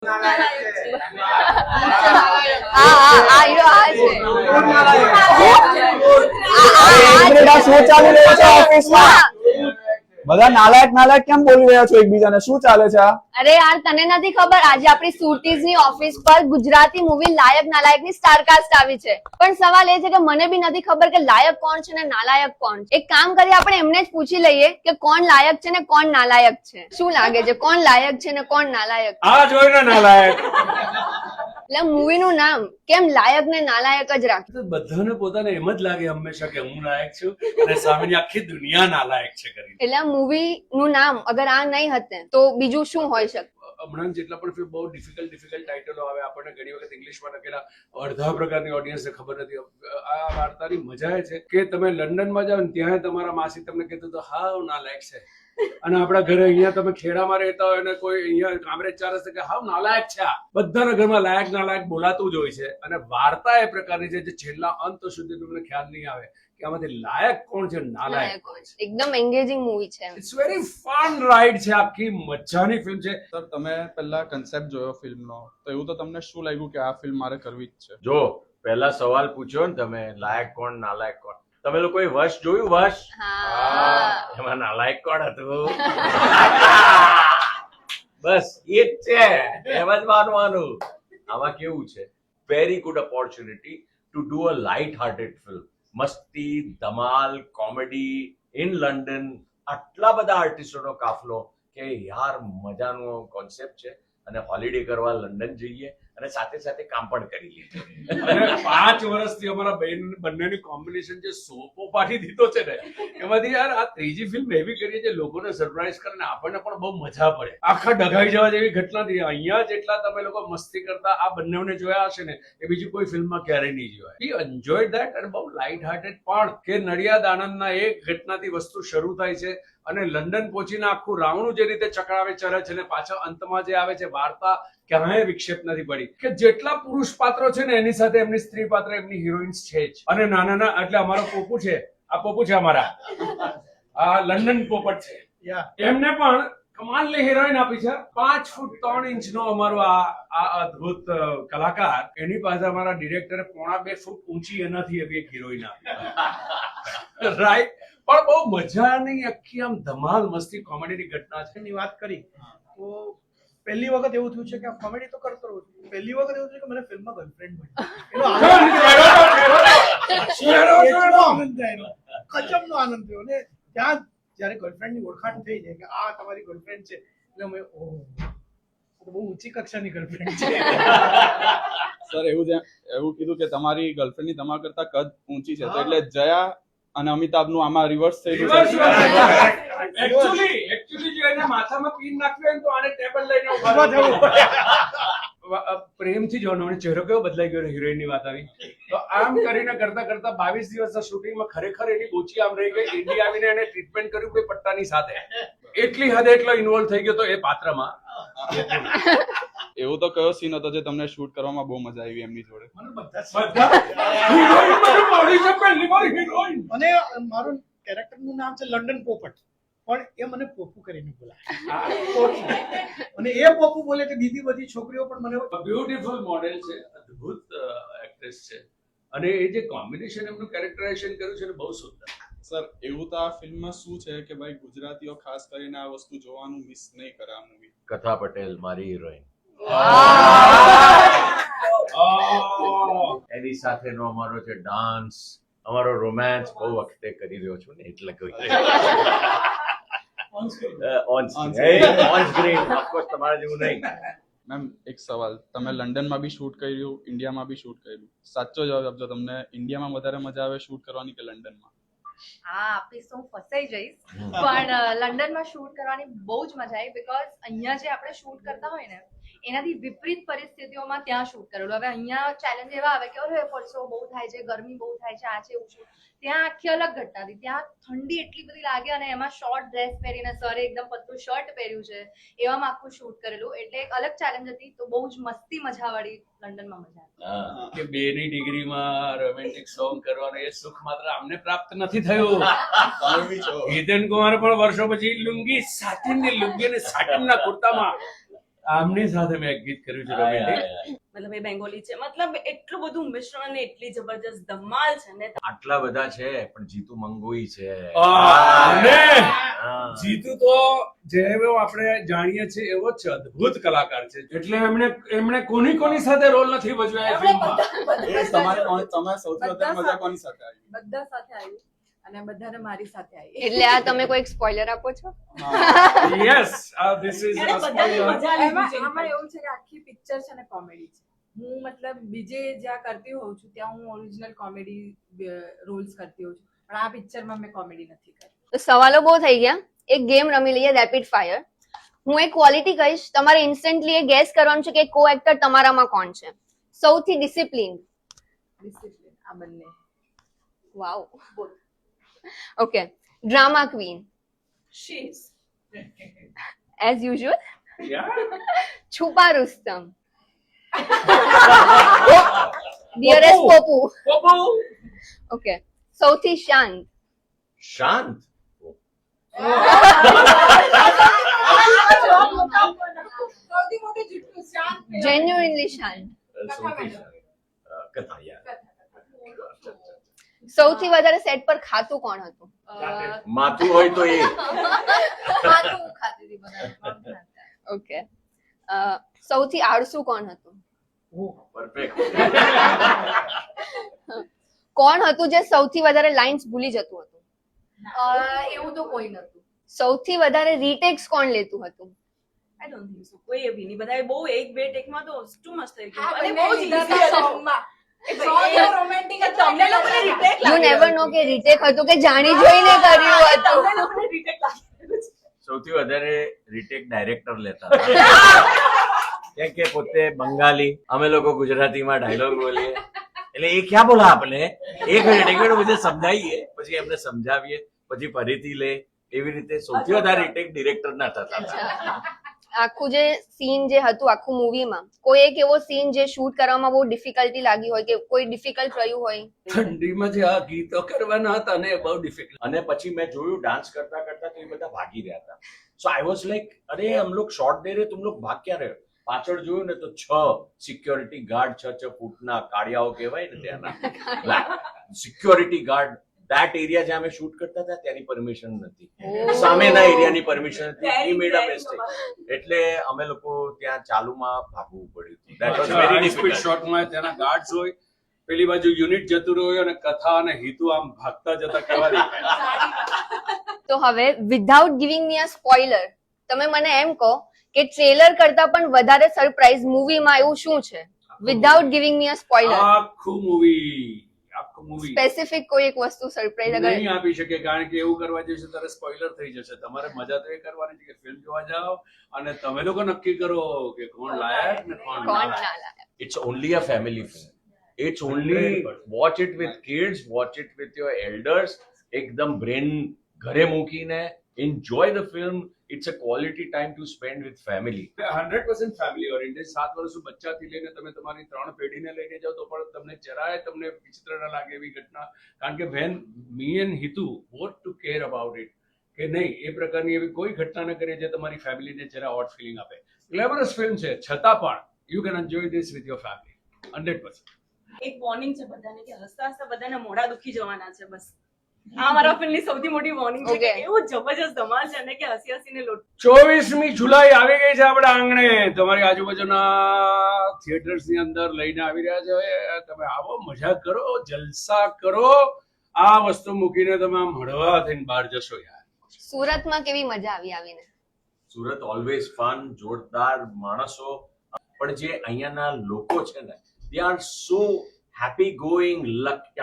બધા નાલાયક કેમ બોલી રહ્યા છો એકબીજાને? શું ચાલે છે? અરે યાર, તને નથી ખબર, આજે આપણી સુરતીઝ ની ઓફિસ પર ગુજરાતી મૂવી લાયક નાલાયક ની સ્ટારકાસ્ટ આવી છે. પણ સવાલ એ છે કે મને બી નથી ખબર કે લાયક કોણ છે ને નાલાયક કોણ છે. એક કામ કરીએ, આપણે એમને જ પૂછી લઈએ કે કોણ લાયક છે ને કોણ નાલાયક છે. શું લાગે છે, કોણ લાયક છે ને કોણ નાલાયક? આ જોઈને નાલાયક. એટલે મૂવી નું નામ કેમ લાયક ને નાલાયક જ રાખ્યું? બધાને પોતાને એમ જ લાગે હંમેશા કે હું લાયક છું અને સામેની આખી દુનિયા નાલાયક છે કરી. એટલે મૂવી નું નામ અગર આ નહીં હતું તો બીજું શું હોઈ શકે? હમણાં જેટલા પણ બહુ ડિફિકલ્ટ ટાઇટલો આવે, આપણને ઘણી વખત ઇંગ્લિશમાં લખેલા અડધા પ્રકારની ઓડિયન્સને ખબર નથી. આ વાર્તાની મજા એ છે કે તમે લંડનમાં જાઓ ને ત્યાં તમારા માસી તમને કીધું તો હાવ નાલાયક છે, અને આપણા ઘરે અહીંયા તમે ખેડામાં રહેતા હોય અને કોઈ અહીંયા કામરેજ ચાર રસ્તે કે હાવ નાલાયક છે. આ બધાના ઘરમાં લાયક નાલાયક બોલાતું જ હોય છે. અને વાર્તા એ પ્રકારની છે જે છેલ્લા અંત સુધી તમને ખ્યાલ નહીં આવે કે આમાંથી લાયક કોણ છે નાલાયક કોણ છે. એકદમ એન્ગેજિંગ મૂવી છે. ઇટ્સ વેરી ફન રાઇડ છે, આખી મજાની ફિલ્મ છે. સર, તમે પહેલા કન્સેપ્ટ જોયો ફિલ્મનો, તો એવું તો તમને શું લાગ્યું કે આ ફિલ્મ મારે કરવી જ છે? જો પહેલા સવાલ પૂછ્યો ને તમે, લાયક કોણ નાલાયક કોણ, તમે લોકોએ વશ જોયું? વશ એમાં નાલાયક કોણ હતું? બસ એ જ છે, એમ જ માનવાનું. આમાં કેવું છે, very good opportunity to do a light hearted film. મસ્તી, ધમાલ, કોમેડી ઇન લંડન, આટલા બધા આર્ટિસ્ટોનો કાફલો કે યાર મજાનો કોન્સેપ્ટ છે. અને હોલિડે કરવા લંડન જઈએ અને સાથે સાથે કામ પણ કરી લઈએ. અને 5 વર્ષથી અમારા બંનેની કોમ્બિનેશન જે સોપો પાડી દીધો છે ને, એમાંથી યાર આ ત્રીજી ફિલ્મ એવી કરીએ જે લોકોને સરપ્રાઈઝ કરે ને આપણને પણ બહુ મજા પડે. આખા ડઘાઈ જવા જેવી ઘટના થઈ. અહીંયા જેટલા તમે લોકો મસ્તી કરતા આ બંનેને જોયા હશે ને, એ બીજી કોઈ ફિલ્મમાં ક્યારેય નહીં જોયા. હી એન્જોયડ ધેટ અને બહુ લાઇટ હાર્ટેડ પણ કે નડિયાદ આનંદના એક ઘટનાથી વસ્તુ શરૂ થાય છે અને લંડન પહોંચીને આખું રાવણું જે રીતે ચકડાવે ચરે છે ને પાછા અંતમાં જે આવે છે વાર્તા, ક્યાંય વિક્ષેપ નથી પડી. કે જેટલા પુરુષ પાત્રો છે ને એની સાથે એમની સ્ત્રી પાત્ર, એમની હિરોઈન્સ છે જ. અને નાના એટલે અમારો પોપુ છે, આ પોપુ છે અમારા, આ લંડન પોપટ છે, એમને પણ કમાલની હિરોઈન આપી છે. 5 ફૂટ 3 ઇંચનો અમારો આ અદ્ભુત કલાકાર, એની પાસે અમારા ડિરેક્ટરે 1.5 ફૂટ ઊંચી એનાથી એવી એક હિરોઈન આપી. રાઈટ. પણ બહુ મજાની આખી આમ ધમાલ મસ્તી કોમેડીની ઘટના છે. ની વાત કરી તો પહેલી વખત એવું થયું છે કે કોમેડી તો કરતો રહું છું, પહેલી વખત એવું થયું કે મને ફિલ્મમાં ગર્લફ્રેન્ડ મળી. કચમનો આનંદ થયો. અને ત્યાં જયારે ગર્લફ્રેન્ડની ઓળખાણ થઈ જાય કે આ તમારી ગર્લફ્રેન્ડ છે, એટલે અમે બહુ ઊંચી કક્ષાની ગર્લફ્રેન્ડ છે. સર, એવું કીધું કે તમારી ગર્લફ્રેન્ડની તમારા કરતા કદ ઊંચી છે, તો એટલે જયા અને અમિતાભનું આમાં રિવર્સ થયેલું છે. એકચ્યુઅલી જો એને માથામાં પિન નાખ્યું તો આને ટેબલ લઈને ઉભા થવું પડે. પ્રેમથી જોવાનો ચહેરો કેવો બદલાઈ ગયો. હિરોઈનની વાત આવી તો આમ કરીને કરતા 22 દિવસના શૂટિંગમાં ખરેખર એની ગોચી આમ રહી ગઈ. ઇન્ડિયા આવીને એને ટ્રીટમેન્ટ કર્યું કોઈ પટ્ટાની સાથે. એટલી હદે એટલો ઇન્વોલ્વ થઈ ગયો તો એ પાત્રમાં. એવું તો કયો સીન હતો જે તમને શૂટ કરવામાં બહુ મજા આવી એમની જોડે? અને મારું કેરેક્ટરનું નામ છે લંડન પોપટ, પણ એ મને પોપુ કરીને બોલાવે. અને એ પોપુ બોલે કે બીજી બધી છોકરીઓ પણ મને. બ્યુટીફુલ મોડેલ છે, અદ્ભુત એક્ટ્રેસ છે, અને એ જે કોમ્બિનેશન એમનું કેરેક્ટરાઇઝેશન કર્યું છે ને બહુ સુંદર. સર, એવું તો આ ફિલ્મમાં શું છે કે ભાઈ ગુજરાતીઓ ખાસ કરીને આ વસ્તુ જોવાનું મિસ નહીં કરે આ મૂવી? કથા પટેલ મારી હિરોઈન, એની સાથેનો અમારો જે ડાન્સ, અમારો રોમાન્સ બહુ વખતે કરી રહ્યો છું ને એટલે ઓન સ્ક્રીન ઓફકોર્સ તમારા જેવું નહીં. મેમ, એક સવાલ, તમે લંડનમાં બી શૂટ કર્યું, ઇન્ડિયામાં બી શૂટ કર્યું, સાચો જવાબ આપજો, તમને ઇન્ડિયામાં વધારે મજા આવે શૂટ કરવાની કે લંડનમાં? હા, આપીશ તો હું ફસાઈ જઈશ, પણ લંડનમાં શૂટ કરવાની બહુ જ મજા આવી. બીકોઝ અહીંયા જે આપણે શૂટ કરતા હોય ને એનાથી વિપરીત પરિસ્થિતિઓમાં ત્યાં શૂટ કરેલું. હવે અહીંયા ચેલેન્જ એવા આવે કે અરે પરસો બહુ થાય છે, ગરમી બહુ થાય છે, આ છે એવું છે. ત્યાં આખી અલગ ઘટના હતી. ત્યાં ઠંડી એટલી બધી લાગે અને એમાં શોર્ટ ડ્રેસ પહેરીને સરે એકદમ પતલું શર્ટ પહેર્યું છે, એવામાં આખું શૂટ કરેલું. એટલે એક અલગ ચેલેન્જ હતી. તો બહુ જ મસ્તી મજાવાળી લંડનમાં મજા આવી. કે 2ની ડિગ્રીમાં રોમેન્ટિક સોંગ કરવાનો એ સુખ માત્ર અમને પ્રાપ્ત નથી થયું. હિતેન કુમાર પણ વર્ષો પછી લુંગી, સાટિનની લુંગી અને સાટિનના કુર્તામાં આમની સાથે મેં એક ગીત કર્યું છે romantic. મતલબ એ બેંગોલી છે, મતલબ એટલું બધું મિશ્રણ અને એટલી જબરજસ્ત ધમાલ છે ને. આટલા બધા છે પણ જીતુ મંગોઈ છે. અને હા. જીતુ તો જેવો આપણે જાણીએ છીએ એવો જ છે, અદ્ભુત કલાકાર છે. એટલે એમણે કોની સાથે રોલ નથી ભજવ્યા એ ફિલ્મમાં. એ તમે સૌથી વધારે મજા કોની સાથે આવી? બધા સાથે આવી અને બધાને મારી સાથે આવી. એટલે આ તમે કોઈ સ્પોઇલર આપો છો? યસ, this is એને a બધાને spoiler. મજા આવી એમાં છે. આમાં એવું છે કે આખી પિક્ચર છે ને કોમેડી છે. હું મતલબ બીજે જ્યાં કરતી હોઉં છું ત્યાં હું ઓરિજિનલ કોમેડી રોલ્સ કરતી હોઉં છું, પણ આ પિક્ચરમાં મેં કોમેડી નથી કરી. તો સવાલો બહુ થઈ ગયા. એક ગેમ રમી લઈએ, રેપિડ ફાયર. હું એક ક્વોલિટી કહીશ, તમારે ઇન્સ્ટન્ટલી એ ગેસ કરવાનું છે કે કો એક્ટર તમારામાં કોણ છે. સૌથી ડિસિપ્લિન. ડિસિપ્લિન આ બંને. Wow. Okay. Drama queen. She is. As usual. Yeah. છુપા રુસ્તમ. ડિયરેસ્ટ પોપુ. ઓકે. સૌથી શાંત. શાંત. સૌથી મોટી જુઠ્ઠું શાંત. જેન્યુઇનલી શાંત. સૌથી શાંત. કથા યાર. સૌથી વધારે સેટ પર ખાતું કોણ હતું? માથું હોય તો એ. ખાતું ખાતી હતી બધા. ઓકે. સૌથી આળસુ કોણ હતું? પરફેક્ટ. કોણ હતું જે સૌથી વધારે લાઇન્સ ભૂલી જતું હતું? એવું તો કોઈ નતું. સૌથી વધારે રીટેક્સ કોણ લેતું હતું? I don't think so. કોઈ એવી નહીં. બધાએ બહુ એક બે ટેકમાં તો too much થઈ ગયું. હા, અને બંને બહુ જ લીધા easy હતા હતું. સોંગમાં. સોંગ તો romantic હતું તમને એટલે લોકોને લીધા retake યુ લાગી નેવર રહ્યું નો છે. કે રીટેક હતું કે જાણી જોઈને કર્યું હતું. તમને લોકોને retake લાગી રહ્યું છે. સૌથી વધારે રીટેક ડાયરેક્ટર લેતા હતા. કેમ કે પોતે બંગાળી, અમે લોકો ગુજરાતીમાં ડાયલોગ બોલીએ એટલે એ ક્યાં બોલા આપણે એક મિનિટ બધે સમજાવીએ, પછી એમને સમજાવીએ, પછી ફરીથી લે, એવી રીતે સૌથી વધારે રીટેક ડિરેક્ટર ના થતા હતા. આખું જે સીન જે હતું આખું મૂવીમાં, કોઈ એક એવો સીન જે શૂટ કરવામાં બહુ ડિફિકલ્ટી લાગી હોય કે કોઈ ડિફિકલ્ટ રહ્યું હોય? ઠંડીમાં જે આ ગીતો કરવાના હતા ને એ બહુ ડિફિકલ્ટ. અને પછી મેં જોયું ડાન્સ કરતા કરતા તો એ બધા ભાગી રહ્યા હતા. સો આઈ વોઝ લાઈક અરે હમ લોગ શોટ દે રહે, તુમ લોગ ભાગ ક્યાં રહે? પાછળ જોયું ને તો 6 સિક્યોરિટી ગાર્ડ 6 ફૂટના કાળિયાઓ કહેવાય ને ત્યાંના સિક્યોરિટી ગાર્ડ. that એરિયા જ્યાં અમે શૂટ કરતા હતા ત્યાંની પરમિશન નથી, સામેના એરિયાની પરમિશન હતી. We made a mistake. એટલે અમે લોકો ત્યાં ચાલુમાં ભાગવું પડ્યું હતું. That was very speed difficult. શોટમાં તેના ગાર્ડ્સ હોય, પેલી બાજુ યુનિટ જતું રહ્યું હોય અને કથા અને હિતુ આમ ભાગતા જતા કેવા દેખાય. તો હવે વિધાઉટ ગિવિંગ મી અ સ્પોઇલર, તમે મને એમ કહો કે ટ્રેલર કરતા પણ વધારે સરપ્રાઈઝ મૂવીમાં એવું શું છે? વિધાઉટ ગિવિંગ મી અ સ્પોઇલર. આખું મૂવી સ્પેસિફિક કોઈ એક વસ્તુ સરપ્રાઈઝ અગર નહીં આપી શકે, કારણ કે એવું કરવા જઈશું ત્યારે સ્પોઇલર થઈ જશે. તમારે મજા તો એ કરવાની છે કે ફિલ્મ જોવા જાઓ અને તમે લોકો નક્કી કરો કે કોણ લાયક ને કોણ કોણ ના ના લાયક. લાગે. It's only a family film. It's only watch it with kids, watch it with your elders. એકદમ બ્રેન ઘરે મૂકીને enjoy the film. It's a quality time to spend with family. 100% family oriented. 7 વર્ષનું બચ્ચાથી લઈને તમે તમારી 3 પેઢીને લઈને જાઓ તો પણ તમને જરાય તમને વિચિત્ર ન લાગે એવી ઘટના. કારણ કે when me and Hitu both to care about it કે નહીં, એ પ્રકારની એવી કોઈ ઘટના ન કરીએ જે તમારી ફેમિલીને જરા ઓડ ફિલિંગ આપે. ગ્લેમરસ ફિલ્મ છે છતાં પણ you can enjoy this with your family 100%. એક વોર્નિંગ છે બધાને કે હસતા હસતા બધાના મોઢા દુખી જવાના છે. બસ આ મારા ફિલ્મની સૌથી મોટી વોર્નિંગ છે કે Okay. એવું જબરજસ્ત ધમાલ છે ને કે હસી હસીને લોટ. 24મી જુલાઈ આવી ગઈ છે આપણા આંગણે. તમારી આજુબાજુના થિયેટર્સ ની અંદર લઈને આવી રહ્યા છે. તમે આવો, મજા કરો, જલસા કરો. આ વસ્તુ મૂકીને તમે આમ હળવા થઈને બહાર જશો યાર. સુરતમાં કેવી મજા આવી આવીને? સુરત ઓલવેઝ ફન, જોરદાર માણસો. પણ જે અહીંયાના લોકો છે ને, they are so happy going,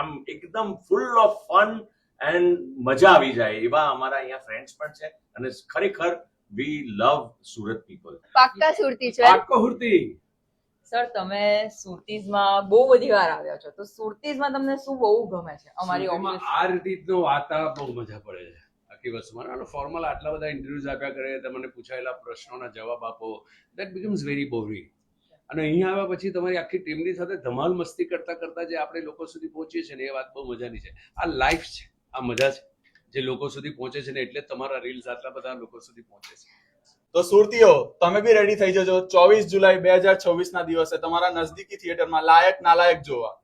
આમ એકદમ ફૂલ ઓફ ફન એન્ડ મજા આવી જાય એવા અમારા અહીંયા ફ્રેન્ડ્સ પણ છે. અને ખરેખર વી લવ સુરત પીપલ. પાક્કા સુરતી છે. પાક્કો હુરતી. સર તમે સુરતીઝમાં બહુ બધી વાર આવ્યા છો, તો સુરતીઝમાં તમને શું બહુ ગમે છે? અમારી સુરતીમાં ઓફિસ આ રીતનું વાતાવરણ બહુ મજા પડે છે આખી વસ્તુમાં. અને ફોર્મલ આટલા બધા ઇન્ટરવ્યુઝ આપ્યા કરે, તમને પૂછાયેલા પ્રશ્નોના જવાબ આપો, દેટ બીકમ્સ વેરી બોરિંગ. અને અહીંયા આવ્યા પછી તમારી આખી ટીમની સાથે ધમાલ મસ્તી કરતા કરતા જે આપણે લોકો સુધી પહોંચીએ છીએ ને, એ વાત બહુ મજાની છે. આ લાઈફ છે, આ મજા છે જે લોકો સુધી પહોંચે છે ને, એટલે જ તમારા રીલ્સ આટલા બધા લોકો સુધી પહોંચે છે. તો સુરતીઓ તમે બી રેડી થઈ જજો 24 જુલાઈ 2026 ના દિવસે તમારા નજદીકી થિયેટરમાં લાયક નાલાયક જોવા.